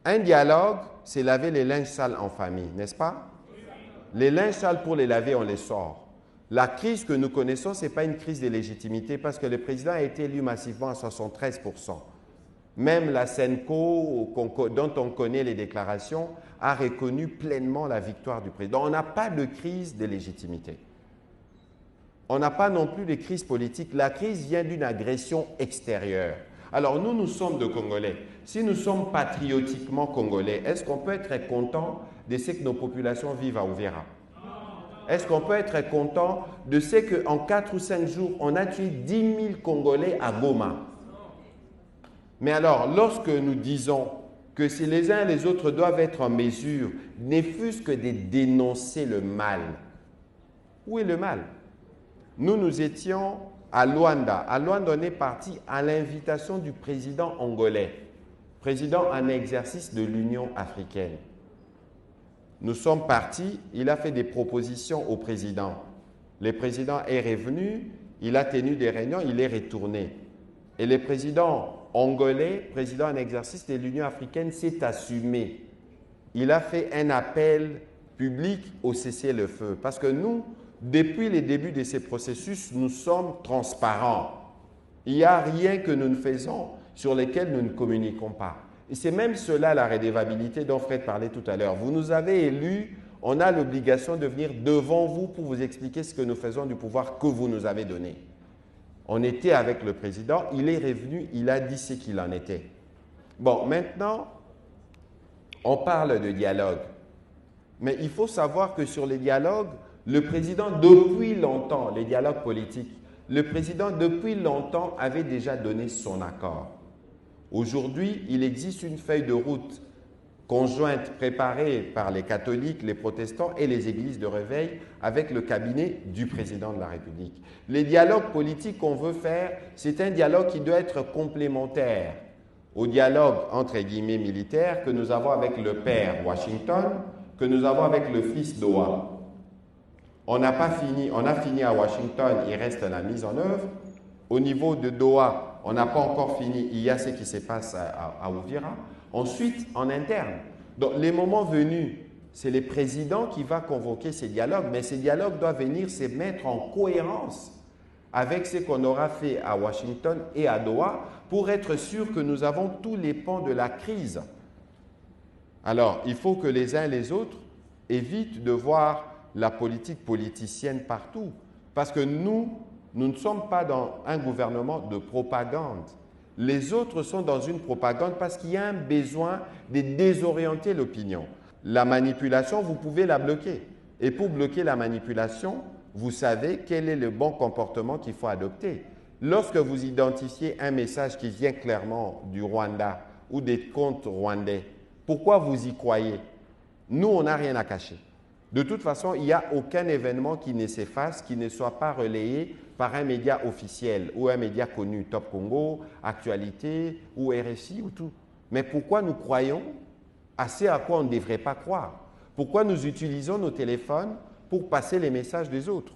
Un dialogue, c'est laver les linges sales en famille, n'est-ce pas? Les linges sales, pour les laver, on les sort. La crise que nous connaissons, ce n'est pas une crise de légitimité parce que le président a été élu massivement à 73%. Même la Senco, dont on connaît les déclarations, a reconnu pleinement la victoire du président. On n'a pas de crise de légitimité. On n'a pas non plus de crise politique. La crise vient d'une agression extérieure. Alors nous, nous sommes de Congolais. Si nous sommes patriotiquement Congolais, est-ce qu'on peut être content de ce que nos populations vivent à Uvira? Est-ce qu'on peut être content de ce qu'en 4 ou 5 jours, on a tué 10 000 Congolais à Goma? Mais alors, lorsque nous disons que si les uns et les autres doivent être en mesure, ne fût-ce que de dénoncer le mal, où est le mal? Nous étions à Luanda. À Luanda, on est parti à l'invitation du président angolais, président en exercice de l'Union africaine. Nous sommes partis, il a fait des propositions au président. Le président est revenu, il a tenu des réunions, il est retourné. Et le président angolais, président en exercice de l'Union africaine, s'est assumé. Il a fait un appel public au cessez-le-feu. Parce que nous, depuis les débuts de ces processus, nous sommes transparents. Il n'y a rien que nous ne faisons sur lequel nous ne communiquons pas. Et c'est même cela la redevabilité dont Fred parlait tout à l'heure. Vous nous avez élus, on a l'obligation de venir devant vous pour vous expliquer ce que nous faisons du pouvoir que vous nous avez donné. On était avec le président, il est revenu, il a dit ce qu'il en était. Bon, maintenant, on parle de dialogue. Mais il faut savoir que sur les dialogues, le président, depuis longtemps, les dialogues politiques, le président, depuis longtemps, avait déjà donné son accord. Aujourd'hui, il existe une feuille de route conjointe préparée par les catholiques, les protestants et les églises de réveil avec le cabinet du président de la République. Les dialogues politiques qu'on veut faire, c'est un dialogue qui doit être complémentaire au dialogue entre guillemets militaire que nous avons avec le père Washington, que nous avons avec le fils Doha. On n'a pas fini, on a fini à Washington, il reste la mise en œuvre. Au niveau de Doha, on n'a pas encore fini, il y a ce qui se passe à Uvira. Ensuite, en interne. Donc, les moments venus, c'est le président qui va convoquer ces dialogues, mais ces dialogues doivent venir se mettre en cohérence avec ce qu'on aura fait à Washington et à Doha pour être sûr que nous avons tous les pans de la crise. Alors, il faut que les uns et les autres évitent de voir la politique politicienne partout. Parce que nous ne sommes pas dans un gouvernement de propagande. Les autres sont dans une propagande parce qu'il y a un besoin de désorienter l'opinion. La manipulation, vous pouvez la bloquer. Et pour bloquer la manipulation, vous savez quel est le bon comportement qu'il faut adopter. Lorsque vous identifiez un message qui vient clairement du Rwanda ou des comptes rwandais, pourquoi vous y croyez? Nous, on n'a rien à cacher. De toute façon, il n'y a aucun événement qui ne s'efface, qui ne soit pas relayé par un média officiel ou un média connu, Top Congo, Actualité ou RFI ou tout. Mais pourquoi nous croyons à ce à quoi on ne devrait pas croire? Pourquoi nous utilisons nos téléphones pour passer les messages des autres?